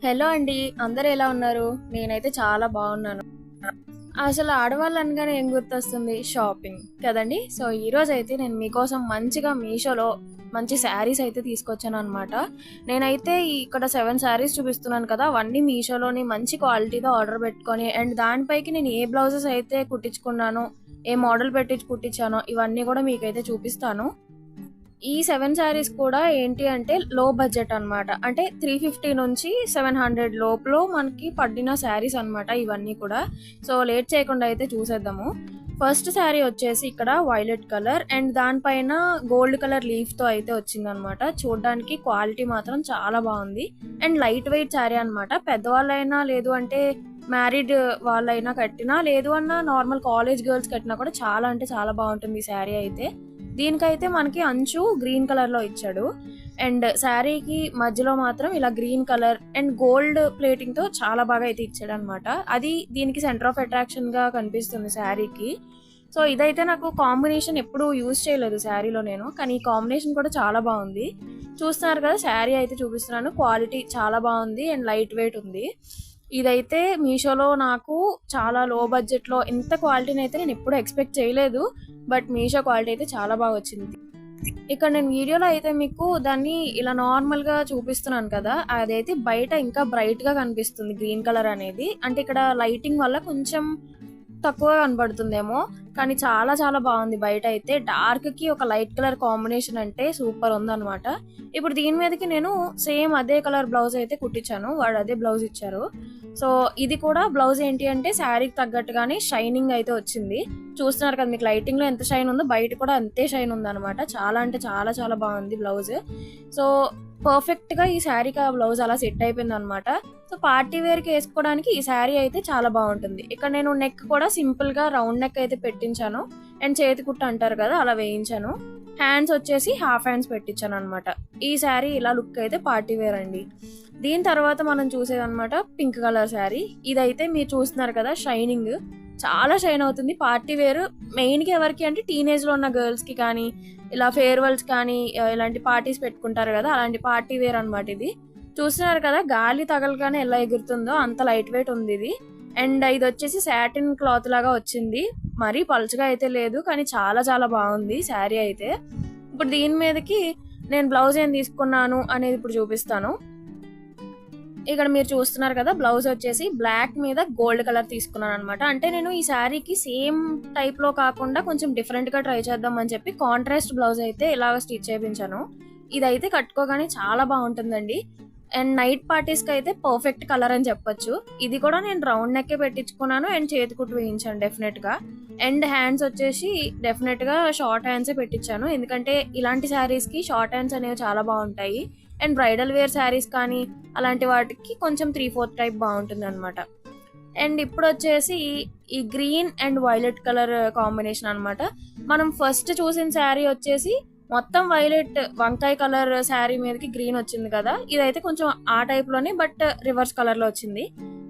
Hello అండి. అందరూ ఎలా ఉన్నారు? నేనైతే చాలా బాగున్నాను. అసలు ఆడవాళ్ళు అనగానే ఏం గుర్తొస్తుంది? షాపింగ్ కదండీ! సో, ఈరోజైతే నేను మీకోసం మంచిగా మీషోలో మంచి శారీస్ అయితే తీసుకొచ్చాననమాట. నేనైతే ఇక్కడ 7 శారీస్ చూపిస్తున్నాను కదా! అవన్నీ మీషోలోని మంచి క్వాలిటీతో ఆర్డర్ పెట్టుకొని అండ్ దానిపైకి నేను ఏ బ్లౌజెస్ అయితే కుట్టించుకున్నానో, ఏ మోడల్ పెట్టించి కుట్టించానో ఇవన్నీ కూడా మీకైతే చూపిస్తాను. ఈ 7 శారీస్ కూడా ఏంటి అంటే లో బడ్జెట్ అనమాట. అంటే 350 నుంచి 700 లోపులో మనకి పడిన శారీస్ అనమాట ఇవన్నీ కూడా. సో, లేట్ చేయకుండా అయితే చూసేద్దాము. ఫస్ట్ శారీ వచ్చేసి ఇక్కడ వైలెట్ కలర్ అండ్ దానిపైన గోల్డ్ కలర్ లీఫ్‌తో అయితే వచ్చిందనమాట. చూడ్డానికి క్వాలిటీ మాత్రం చాలా బావుంది. అండ్ లైట్ వెయిట్ శారీ అనమాట. పెద్దవాళ్ళైనా లేదు అంటే మ్యారీడ్ వాళ్ళైనా కట్టినా, లేదు అన్నా నార్మల్ కాలేజ్ గర్ల్స్ కట్టినా కూడా చాలా అంటే చాలా బావుంటుంది ఈ శారీ అయితే. దీనికైతే మనకి అంచు గ్రీన్ కలర్ లో ఇచ్చాడు అండ్ శారీకి మధ్యలో మాత్రం ఇలా green colour and gold plating తో చాలా బాగా అయితే ఇచ్చాడు అనమాట. అది దీనికి సెంటర్ ఆఫ్ అట్రాక్షన్ గా కనిపిస్తుంది శారీకి. సో ఇదైతే నాకు కాంబినేషన్ ఎప్పుడు యూజ్ చేయలేదు శారీలో నేను, కానీ ఈ కాంబినేషన్ కూడా చాలా బాగుంది. చూస్తున్నారు కదా, శారీ అయితే చూపిస్తున్నాను. క్వాలిటీ చాలా బాగుంది అండ్ లైట్ వెయిట్ ఉంది. ఇదైతే మీషోలో నాకు చాలా లో బడ్జెట్ లో ఇంత క్వాలిటీని అయితే నేను ఎప్పుడు ఎక్స్పెక్ట్ చేయలేదు. బట్ మీషో క్వాలిటీ అయితే చాలా బాగా వచ్చింది. ఇక్కడ నేను వీడియోలో అయితే మీకు దాన్ని ఇలా నార్మల్ గా చూపిస్తున్నాను కదా, అదైతే బయట ఇంకా బ్రైట్ గా కనిపిస్తుంది గ్రీన్ కలర్ అనేది. అంటే ఇక్కడ లైటింగ్ వల్ల కొంచెం తక్కువ కనబడుతుందేమో, కానీ చాలా చాలా బాగుంది. బయట అయితే డార్క్ కి ఒక లైట్ కలర్ కాంబినేషన్ అంటే సూపర్ ఉందన్నమాట. ఇప్పుడు దీని మీదకి నేను సేమ్ అదే కలర్ బ్లౌజ్ అయితే కుట్టించాను, వాడు అదే బ్లౌజ్ ఇచ్చారు. సో ఇది కూడా బ్లౌజ్ ఏంటి అంటే శారీకి తగ్గట్టుగానే షైనింగ్ అయితే వచ్చింది. చూస్తున్నారు కదా, మీకు లైటింగ్ లో ఎంత షైన్ ఉందో బయట కూడా అంతే షైన్ ఉంది అనమాట. చాలా అంటే చాలా చాలా బాగుంది బ్లౌజ్. సో పర్ఫెక్ట్ గా ఈ శారీకి ఆ బ్లౌజ్ అలా సెట్ అయిపోయింది అనమాట. సో పార్టీ వేర్ కి వేసుకోవడానికి ఈ శారీ అయితే చాలా బాగుంటుంది. ఇక్కడ నేను నెక్ కూడా సింపుల్ గా రౌండ్ నెక్ అయితే పెట్టించాను అండ్ చేతి కుట్ట అంటారు కదా అలా వేయించాను. హ్యాండ్స్ వచ్చేసి హాఫ్ హ్యాండ్స్ పెట్టించాను అనమాట. ఈ శారీ ఇలా లుక్ అయితే పార్టీ వేర్ అండి. దీని తర్వాత మనం చూసేదన్నమాట పింక్ కలర్ శారీ. ఇదైతే మీరు చూస్తున్నారు కదా, షైనింగ్ చాలా షైన్ అవుతుంది. పార్టీ వేర్ మెయిన్ గా ఎవరికి అంటే టీనేజ్ లో ఉన్న గర్ల్స్ కి కానీ, ఇలా ఫేర్వెల్స్ కానీ, ఇలాంటి పార్టీస్ పెట్టుకుంటారు కదా, అలాంటి పార్టీ వేర్ అనమాట ఇది. చూస్తున్నారు కదా, గాలి తగలగానే ఎలా ఎగురుతుందో అంత లైట్ వెయిట్ ఉంది ఇది. అండ్ ఇది వచ్చేసి సాటిన్ క్లాత్ లాగా వచ్చింది. మరీ పలుచగా అయితే లేదు, కానీ చాలా చాలా బాగుంది శారీ అయితే. ఇప్పుడు దీని మీదకి నేను బ్లౌజ్ ఏం తీసుకున్నాను అనేది ఇప్పుడు చూపిస్తాను. ఇక్కడ మీరు చూస్తున్నారు కదా, బ్లౌజ్ వచ్చేసి బ్లాక్ మీద గోల్డ్ కలర్ తీసుకున్నాను అనమాట. అంటే నేను ఈ శారీకి సేమ్ టైప్ లో కాకుండా కొంచెం డిఫరెంట్ గా ట్రై చేద్దాం అని చెప్పి కాంట్రాస్ట్ బ్లౌజ్ అయితే ఇలాగ స్టిచ్ చేయించాను. ఇదైతే కట్టుకోగానే చాలా బాగుంటుందండి. అండ్ నైట్ పార్టీస్ కి అయితే పర్ఫెక్ట్ కలర్ అని చెప్పొచ్చు. ఇది కూడా నేను రౌండ్ నెక్ పెట్టించుకున్నాను అండ్ చేతి కుట్టు వేయించాను డెఫినెట్ గా. అండ్ హ్యాండ్స్ వచ్చేసి డెఫినెట్ గా షార్ట్ హ్యాండ్సే పెట్టించాను, ఎందుకంటే ఇలాంటి శారీస్ కి షార్ట్ హ్యాండ్స్ అనేవి చాలా బాగుంటాయి. అండ్ బ్రైడల్ వేర్ శారీస్ కానీ అలాంటి వాటికి కొంచెం 3/4 టైప్ బాగుంటుంది అనమాట. అండ్ ఇప్పుడు వచ్చేసి ఈ green and violet colour combination అనమాట. మనం ఫస్ట్ చూసిన శారీ వచ్చేసి మొత్తం వైలెట్ వంకాయ కలర్ శారీ మీదకి గ్రీన్ వచ్చింది కదా, ఇదైతే కొంచెం ఆ టైప్ లోనే బట్ రివర్స్ కలర్ లో వచ్చింది.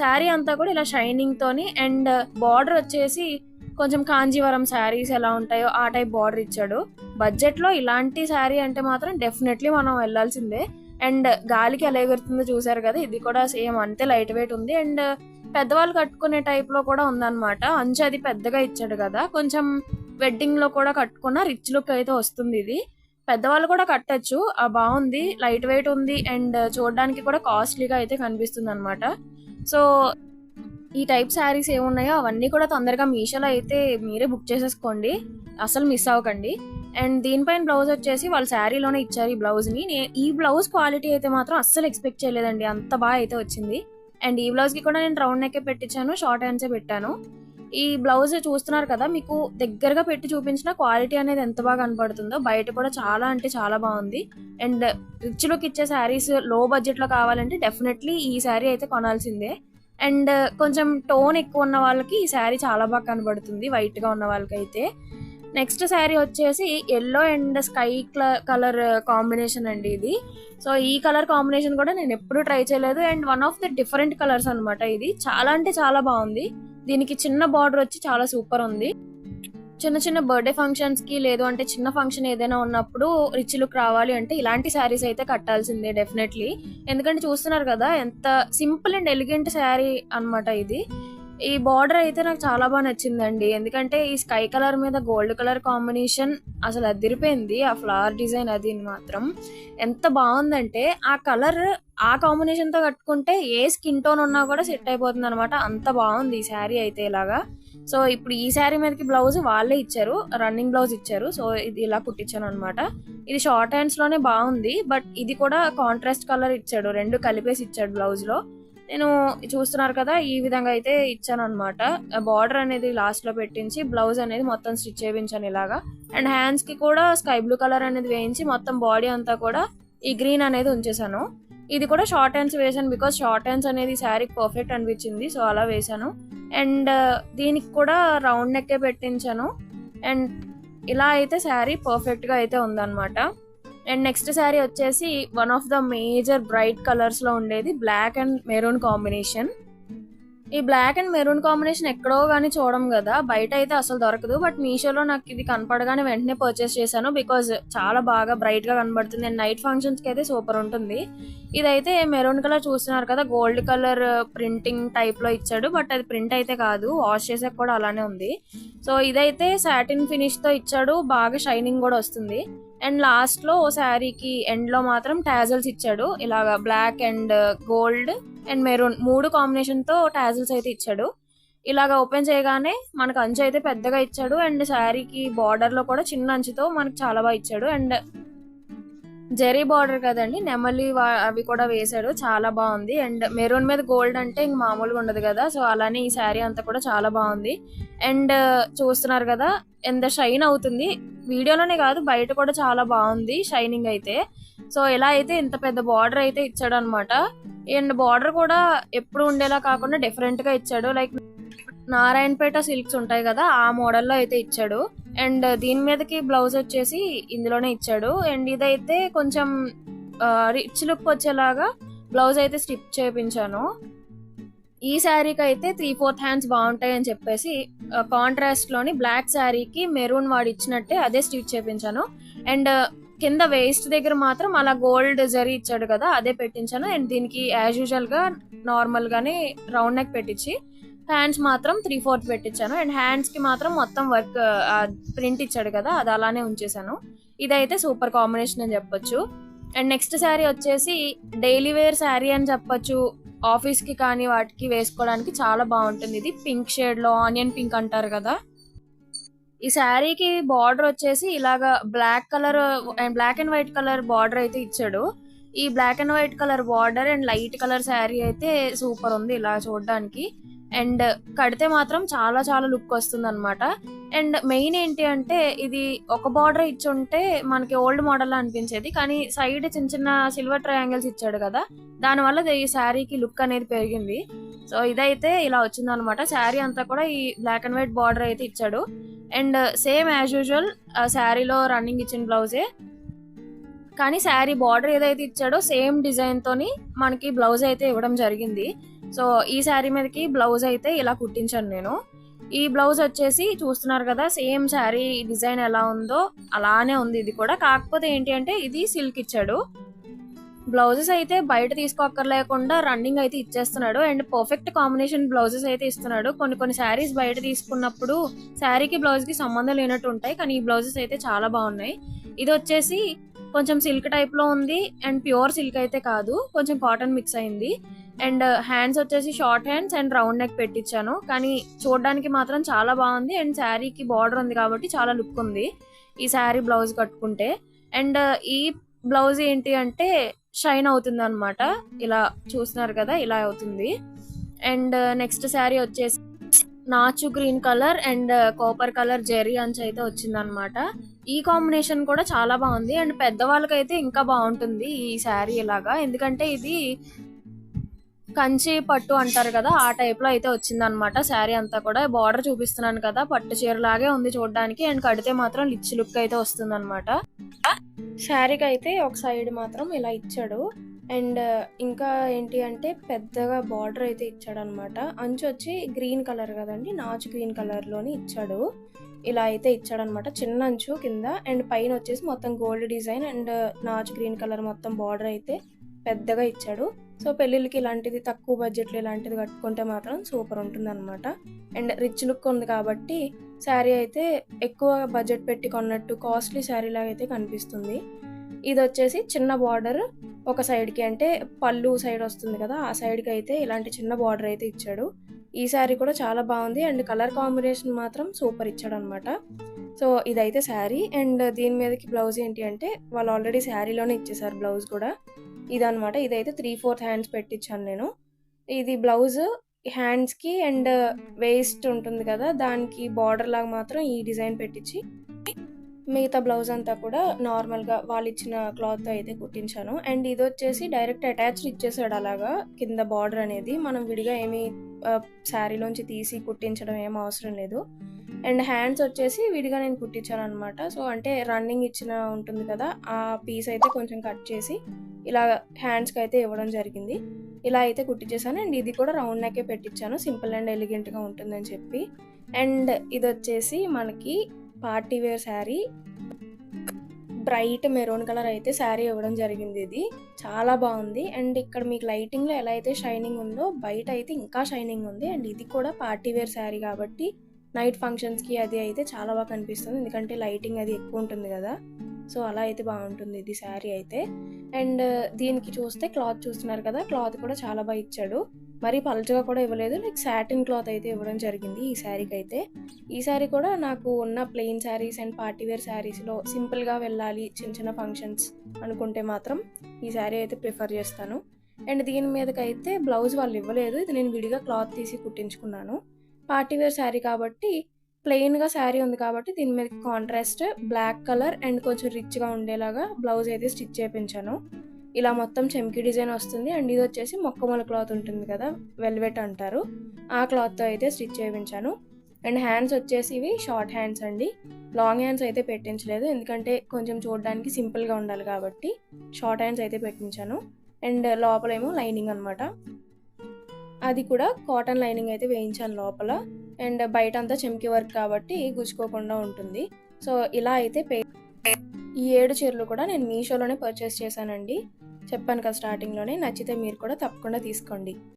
శారీ అంతా కూడా ఇలా షైనింగ్ తోని అండ్ బార్డర్ వచ్చేసి కొంచెం కాంజీవరం శారీస్ ఎలా ఉంటాయో ఆ టైప్ బార్డర్ ఇచ్చాడు. బడ్జెట్ లో ఇలాంటి శారీ అంటే మాత్రం డెఫినెట్లీ మనం వెళ్లాల్సిందే. అండ్ గాలికి ఎలా ఎగురుతుందో చూసారు కదా, ఇది కూడా సేమ్ అంతే లైట్ వెయిట్ ఉంది. అండ్ పెద్దవాళ్ళు కట్టుకునే టైప్ లో కూడా ఉందన్నమాట. అంచు అది పెద్దగా ఇచ్చాడు కదా, కొంచెం వెడ్డింగ్ లో కూడా కట్టుకున్న రిచ్ లుక్ అయితే వస్తుంది. ఇది పెద్దవాళ్ళు కూడా కట్టచ్చు, బాగుంది, లైట్ వెయిట్ ఉంది అండ్ చూడడానికి కూడా కాస్ట్లీగా అయితే కనిపిస్తుంది అనమాట. సో ఈ టైప్ శారీస్ ఏమున్నాయో అవన్నీ కూడా తొందరగా మీషోలో అయితే మీరే బుక్ చేసేసుకోండి, అసలు మిస్ అవ్వకండి. అండ్ దీనిపైన బ్లౌజ్ వచ్చేసి వాళ్ళ శారీలోనే ఇచ్చారు ఈ బ్లౌజ్ ని. ఈ బ్లౌజ్ క్వాలిటీ అయితే మాత్రం అస్సలు ఎక్స్పెక్ట్ చేయలేదండి, అంత బాగా అయితే వచ్చింది. అండ్ ఈ బ్లౌజ్ కి కూడా నేను రౌండ్ నెక్ పెట్టించాను, షార్ట్ హ్యాండ్సే పెట్టాను. ఈ బ్లౌజ్ చూస్తున్నారు కదా, మీకు దగ్గరగా పెట్టి చూపించిన క్వాలిటీ అనేది ఎంత బాగా కనపడుతుందో, బయట కూడా చాలా అంటే చాలా బాగుంది. అండ్ రిచ్ లుక్ ఇచ్చే శారీస్ లో బడ్జెట్ లో కావాలంటే డెఫినెట్లీ ఈ శారీ అయితే కొనాల్సిందే. అండ్ కొంచెం టోన్ ఎక్కువ ఉన్న వాళ్ళకి ఈ శారీ చాలా బాగా కనబడుతుంది, వైట్ గా ఉన్న వాళ్ళకైతే. నెక్స్ట్ శారీ వచ్చేసి yellow and sky colour combination అండి ఇది. సో ఈ కలర్ కాంబినేషన్ కూడా నేను ఎప్పుడు ట్రై చేయలేదు and one of the different colours అనమాట. ఇది చాలా అంటే చాలా బాగుంది. దీనికి చిన్న బార్డర్ వచ్చి చాలా సూపర్ ఉంది. చిన్న చిన్న బర్త్డే ఫంక్షన్స్ కి లేదు అంటే చిన్న ఫంక్షన్ ఏదైనా ఉన్నప్పుడు రిచ్ లుక్ రావాలి అంటే ఇలాంటి శారీస్ అయితే కట్టాల్సిందే డెఫినెట్లీ. ఎందుకంటే చూస్తున్నారు కదా ఎంత సింపుల్ అండ్ ఎలిగెంట్ శారీ అన్నమాట ఇది. ఈ బార్డర్ అయితే నాకు చాలా బాగా నచ్చిందండి. ఎందుకంటే ఈ స్కై కలర్ మీద గోల్డ్ కలర్ కాంబినేషన్ అసలు అదిరిపోయింది. ఆ ఫ్లవర్ డిజైన్ అది మాత్రం ఎంత బాగుందంటే ఆ కలర్ ఆ కాంబినేషన్ తో కట్టుకుంటే ఏ స్కిన్ టోన్ ఉన్నా కూడా సెట్ అయిపోతుంది అనమాట. అంత బాగుంది ఈ శారీ అయితే ఇలాగా. సో ఇప్పుడు ఈ శారీ మీదకి బ్లౌజ్ వాళ్ళే ఇచ్చారు, రన్నింగ్ బ్లౌజ్ ఇచ్చారు. సో ఇది ఇలా కుట్టించాను అనమాట. ఇది షార్ట్ హ్యాండ్స్ లోనే బాగుంది, బట్ ఇది కూడా కాంట్రాస్ట్ కలర్ ఇచ్చాడు, రెండు కలిపేసి ఇచ్చాడు బ్లౌజ్ లో. నేను చూస్తున్నారు కదా ఈ విధంగా అయితే ఇచ్చాను అనమాట. బార్డర్ అనేది లాస్ట్ లో పెట్టించి బ్లౌజ్ అనేది మొత్తం స్టిచ్ చేయించాను ఇలాగా. అండ్ హ్యాండ్స్ కి కూడా స్కై బ్లూ కలర్ అనేది వేయించి మొత్తం బాడీ అంతా కూడా ఈ గ్రీన్ అనేది ఉంచేసాను. ఇది కూడా షార్ట్ హ్యాండ్స్ వేసాను, బికాస్ షార్ట్ హ్యాండ్స్ అనేది శారీకి పర్ఫెక్ట్ అనిపించింది, సో అలా వేసాను. అండ్ దీనికి కూడా రౌండ్ నెక్కే పెట్టించాను. అండ్ ఇలా అయితే శారీ పర్ఫెక్ట్ గా అయితే ఉందన్నమాట. అండ్ నెక్స్ట్ శారీ వచ్చేసి one of the major bright colours లో ఉండేది బ్లాక్ అండ్ మెరూన్ కాంబినేషన్. ఈ బ్లాక్ అండ్ మెరూన్ కాంబినేషన్ ఎక్కడో గానీ చూడం కదా, బయట అయితే అసలు దొరకదు. బట్ మీషోలో నాకు ఇది కనపడగానే వెంటనే పర్చేస్ చేశాను, బికాజ్ చాలా బాగా బ్రైట్ గా కనబడుతుంది అండ్ నైట్ ఫంక్షన్స్ కి అయితే సూపర్ ఉంటుంది. ఇదైతే మెరూన్ కలర్ చూస్తున్నారు కదా, గోల్డ్ కలర్ ప్రింటింగ్ టైప్ లో ఇచ్చాడు, బట్ అది ప్రింట్ అయితే కాదు, వాష్ చేసాక కూడా అలానే ఉంది. సో ఇదైతే సాటిన్ ఫినిష్ తో ఇచ్చాడు, బాగా షైనింగ్ కూడా వస్తుంది. అండ్ లాస్ట్ లో శారీకి ఎండ్ లో మాత్రం టాజల్స్ ఇచ్చాడు, ఇలాగా black and gold and maroon మూడు కాంబినేషన్ తో టాజల్స్ అయితే ఇచ్చాడు. ఇలాగా ఓపెన్ చేయగానే మనకు అంచు అయితే పెద్దగా ఇచ్చాడు అండ్ శారీకి బార్డర్ లో కూడా చిన్న అంచుతో మనకు చాలా బాగా ఇచ్చాడు. అండ్ జెరీ బార్డర్ కదండి, నెమలి అవి కూడా వేసాడు, చాలా బాగుంది. అండ్ మెరూన్ మీద గోల్డ్ అంటే ఇంక మామూలుగా ఉండదు కదా, సో అలానే ఈ శారీ అంతా కూడా చాలా బాగుంది. అండ్ చూస్తున్నారు కదా ఎంత షైన్ అవుతుంది, వీడియోలోనే కాదు బయట కూడా చాలా బాగుంది షైనింగ్ అయితే. సో ఇలా అయితే ఇంత పెద్ద బార్డర్ అయితే ఇచ్చాడు అనమాట. అండ్ బార్డర్ కూడా ఎప్పుడు ఉండేలా కాకుండా డిఫరెంట్ గా ఇచ్చాడు, లైక్ నారాయణపేట సిల్క్స్ ఉంటాయి కదా ఆ మోడల్లో అయితే ఇచ్చాడు. అండ్ దీని మీదకి బ్లౌజ్ వచ్చేసి ఇందులోనే ఇచ్చాడు. అండ్ ఇదైతే కొంచెం రిచ్ లుక్ వచ్చేలాగా బ్లౌజ్ అయితే స్టిచ్ చేయించాను. ఈ శారీకి అయితే 3/4 హ్యాండ్స్ బాగుంటాయి అని చెప్పేసి కాంట్రాస్ట్ లోని బ్లాక్ శారీకి మెరూన్ వాడు ఇచ్చినట్టే అదే స్టిచ్ చేయించాను. అండ్ కింద వేస్ట్ దగ్గర మాత్రం అలా గోల్డ్ జరీ ఇచ్చాడు కదా అదే పెట్టించాను. అండ్ దీనికి యాజ్ యూజువల్ గా నార్మల్ గానే రౌండ్ నెక్ పెట్టించి హ్యాండ్స్ మాత్రం 3/4 పెట్టించాను. అండ్ హ్యాండ్స్ కి మాత్రం మొత్తం వర్క్ ప్రింట్ ఇచ్చాడు కదా అది అలానే ఉంచేసాను. ఇదైతే సూపర్ కాంబినేషన్ అని చెప్పొచ్చు. అండ్ నెక్స్ట్ శారీ వచ్చేసి డైలీ వేర్ శారీ అని చెప్పొచ్చు, ఆఫీస్ కి కానీ వాటికి వేసుకోవడానికి చాలా బాగుంటుంది. ఇది పింక్ షేడ్ లో ఆనియన్ పింక్ అంటారు కదా. ఈ శారీకి బార్డర్ వచ్చేసి ఇలాగా black colour and black and white colour border అయితే ఇచ్చాడు. ఈ black and white colour border and light colour sari అయితే సూపర్ ఉంది ఇలా చూడడానికి. అండ్ కడితే మాత్రం చాలా చాలా లుక్ వస్తుంది అనమాట. అండ్ మెయిన్ ఏంటి అంటే ఇది ఒక బార్డర్ ఇచ్చి ఉంటే మనకి ఓల్డ్ మోడల్ అనిపించేది, కానీ సైడ్ చిన్న చిన్న సిల్వర్ ట్రయాంగిల్స్ ఇచ్చాడు కదా దానివల్ల ఈ శారీకి లుక్ అనేది పెరిగింది. సో ఇదైతే ఇలా వచ్చింది అనమాట. శారీ అంతా కూడా ఈ బ్లాక్ అండ్ వైట్ బార్డర్ అయితే ఇచ్చాడు. అండ్ సేమ్ యాజ్ యూజువల్ శారీలో రన్నింగ్ ఇచ్చిన బ్లౌజే, కానీ శారీ బార్డర్ ఏదైతే ఇచ్చాడో సేమ్ డిజైన్ తోని మనకి బ్లౌజ్ అయితే ఇవ్వడం జరిగింది. సో ఈ శారీ మీదకి బ్లౌజ్ అయితే ఇలా కుట్టించాను నేను. ఈ బ్లౌజ్ వచ్చేసి చూస్తున్నారు కదా సేమ్ శారీ డిజైన్ ఎలా ఉందో అలానే ఉంది ఇది కూడా, కాకపోతే ఏంటి అంటే ఇది సిల్క్ ఇచ్చాడు. బ్లౌజెస్ అయితే బయట తీసుకోక్కర్లేకుండా రన్నింగ్ అయితే ఇచ్చేస్తున్నాడు. అండ్ పర్ఫెక్ట్ కాంబినేషన్ బ్లౌజెస్ అయితే ఇస్తున్నాడు. కొన్ని శారీస్ బయట తీసుకున్నప్పుడు శారీకి బ్లౌజ్ కి సంబంధం లేనట్టు ఉంటాయి, కానీ ఈ బ్లౌజెస్ అయితే చాలా బాగున్నాయి. ఇది వచ్చేసి కొంచెం సిల్క్ టైప్ లో ఉంది అండ్ ప్యూర్ సిల్క్ అయితే కాదు, కొంచెం కాటన్ మిక్స్ అయింది. అండ్ హ్యాండ్స్ వచ్చేసి short hands and round neck పెట్టించాను, కానీ చూడడానికి మాత్రం చాలా బాగుంది. అండ్ శారీకి బార్డర్ ఉంది కాబట్టి చాలా లుక్ ఉంది ఈ శారీ బ్లౌజ్ కట్టుకుంటే. అండ్ ఈ బ్లౌజ్ ఏంటి అంటే షైన్ అవుతుంది అనమాట, ఇలా చూస్తున్నారు కదా ఇలా అవుతుంది. అండ్ నెక్స్ట్ శారీ వచ్చేసి నాచు green colour and copper colour zari అంచు అయితే వచ్చింది అనమాట. ఈ కాంబినేషన్ కూడా చాలా బాగుంది అండ్ పెద్దవాళ్ళకైతే ఇంకా బాగుంటుంది ఈ శారీ ఇలాగా, ఎందుకంటే ఇది కంచి పట్టు అంటారు కదా ఆ టైప్ లో అయితే వచ్చింది అనమాట. శారీ అంతా కూడా బార్డర్ చూపిస్తున్నాను కదా పట్టు చీర లాగే ఉంది చూడడానికి. అండ్ కడితే మాత్రం రిచ్ లుక్ అయితే వస్తుంది అనమాట. శారీకి అయితే ఒక సైడ్ మాత్రం ఇలా ఇచ్చాడు. అండ్ ఇంకా ఏంటి అంటే పెద్దగా బార్డర్ అయితే ఇచ్చాడు అనమాట. అంచు వచ్చి గ్రీన్ కలర్ కదండి, నాచు గ్రీన్ కలర్ లోని ఇచ్చాడు. ఇలా అయితే ఇచ్చాడనమాట. చిన్న అంచు కింద అండ్ పైన వచ్చేసి మొత్తం గోల్డ్ డిజైన్ అండ్ నాచు గ్రీన్ కలర్ మొత్తం బార్డర్ అయితే పెద్దగా ఇచ్చాడు. సో పెళ్ళిళ్ళకి ఇలాంటిది తక్కువ బడ్జెట్లో ఇలాంటిది కట్టుకుంటే మాత్రం సూపర్ ఉంటుందన్నమాట. అండ్ రిచ్ లుక్ ఉంది కాబట్టి శారీ అయితే ఎక్కువ బడ్జెట్ పెట్టి కొన్నట్టు కాస్ట్లీ శారీ లాగా అయితే కనిపిస్తుంది. ఇది వచ్చేసి చిన్న బార్డర్ ఒక సైడ్కి, అంటే పళ్ళు సైడ్ వస్తుంది కదా, ఆ సైడ్కి అయితే ఇలాంటి చిన్న బార్డర్ అయితే ఇచ్చాడు. ఈ శారీ కూడా చాలా బాగుంది అండ్ కలర్ కాంబినేషన్ మాత్రం సూపర్ ఇచ్చాడు అనమాట. సో ఇదైతే శారీ అండ్ దీని మీదకి బ్లౌజ్ ఏంటి అంటే వాళ్ళు ఆల్రెడీ శారీలోనే ఇచ్చేసారు బ్లౌజ్ కూడా. ఇదనమాట. ఇదైతే 3/4 హ్యాండ్స్ పెట్టించాను నేను. ఇది బ్లౌజ్ హ్యాండ్స్కి అండ్ వేస్ట్ ఉంటుంది కదా, దానికి బార్డర్ లాగా మాత్రం ఈ డిజైన్ పెట్టించి మిగతా బ్లౌజ్ అంతా కూడా నార్మల్గా వాళ్ళు ఇచ్చిన క్లాత్ అయితే కుట్టించాను. అండ్ ఇది వచ్చేసి డైరెక్ట్ అటాచ్డ్ ఇచ్చేసాడు అలాగా కింద బార్డర్ అనేది. మనం విడిగా ఏమీ శారీలోంచి తీసి కుట్టించడం ఏం అవసరం లేదు. అండ్ హ్యాండ్స్ వచ్చేసి విడిగా నేను కుట్టించాను అనమాట. సో అంటే రన్నింగ్ ఇచ్చిన ఉంటుంది కదా, ఆ పీస్ అయితే కొంచెం కట్ చేసి ఇలా హ్యాండ్స్కి అయితే ఇవ్వడం జరిగింది. ఇలా అయితే కుట్టించేసాను. అండ్ ఇది కూడా రౌండ్ నెక్కే పెట్టించాను, సింపుల్ అండ్ ఎలిగెంట్గా ఉంటుందని చెప్పి. అండ్ ఇది వచ్చేసి మనకి party wear sari, bright maroon colour అయితే శారీ ఇవ్వడం జరిగింది. ఇది చాలా బాగుంది. అండ్ ఇక్కడ మీకు లైటింగ్లో ఎలా అయితే షైనింగ్ ఉందో బయట అయితే ఇంకా షైనింగ్ ఉంది. అండ్ ఇది కూడా పార్టీ వేర్ శారీ కాబట్టి నైట్ ఫంక్షన్స్కి అది అయితే చాలా బాగా కనిపిస్తుంది, ఎందుకంటే లైటింగ్ అది ఎక్కువ ఉంటుంది కదా. సో అలా అయితే బాగుంటుంది ఇది శారీ అయితే. అండ్ దీనికి చూస్తే క్లాత్ చూస్తున్నారు కదా, క్లాత్ కూడా చాలా బాగా ఇచ్చాడు. మరీ పలుచగా కూడా ఇవ్వలేదు, లైక్ సాటిన్ క్లాత్ అయితే ఇవ్వడం జరిగింది ఈ శారీకి అయితే. ఈ శారీ కూడా నాకు ఉన్న ప్లెయిన్ శారీస్ అండ్ పార్టీవేర్ శారీస్లో సింపుల్గా వెళ్ళాలి చిన్న చిన్న ఫంక్షన్స్ అనుకుంటే మాత్రం ఈ శారీ అయితే ప్రిఫర్ చేస్తాను. అండ్ దీని మీదకైతే బ్లౌజ్ వాళ్ళు ఇవ్వలేదు, ఇది నేను విడిగా క్లాత్ తీసి కుట్టించుకున్నాను. పార్టీవేర్ శారీ కాబట్టి ప్లెయిన్గా శారీ ఉంది కాబట్టి దీని మీద కాంట్రాస్ట్ బ్లాక్ కలర్ అండ్ కొంచెం రిచ్గా ఉండేలాగా బ్లౌజ్ అయితే స్టిచ్ చేయించాను. ఇలా మొత్తం చెమ్కి డిజైన్ వస్తుంది. అండ్ ఇది వచ్చేసి మొక్కమొల క్లాత్ ఉంటుంది కదా, వెల్వెట్ అంటారు, ఆ క్లాత్తో అయితే స్టిచ్ చేయించాను. అండ్ హ్యాండ్స్ వచ్చేసి ఇవి షార్ట్ హ్యాండ్స్ అండి, లాంగ్ హ్యాండ్స్ అయితే పెట్టించలేదు, ఎందుకంటే కొంచెం చూడడానికి సింపుల్గా ఉండాలి కాబట్టి షార్ట్ హ్యాండ్స్ అయితే పెట్టించాను. అండ్ లోపలేమో లైనింగ్ అనమాట, అది కూడా కాటన్ లైనింగ్ అయితే వేయించాను లోపల. అండ్ బయట అంతా చెమ్కి వర్క్ కాబట్టి గుచ్చుకోకుండా ఉంటుంది. సో ఇలా అయితే ఈ 7 చీరలు కూడా నేను మీషోలోనే పర్చేస్ చేశానండి. చెప్పాను కదా స్టార్టింగ్లోనే, నచ్చితే మీరు కూడా తప్పకుండా తీసుకోండి.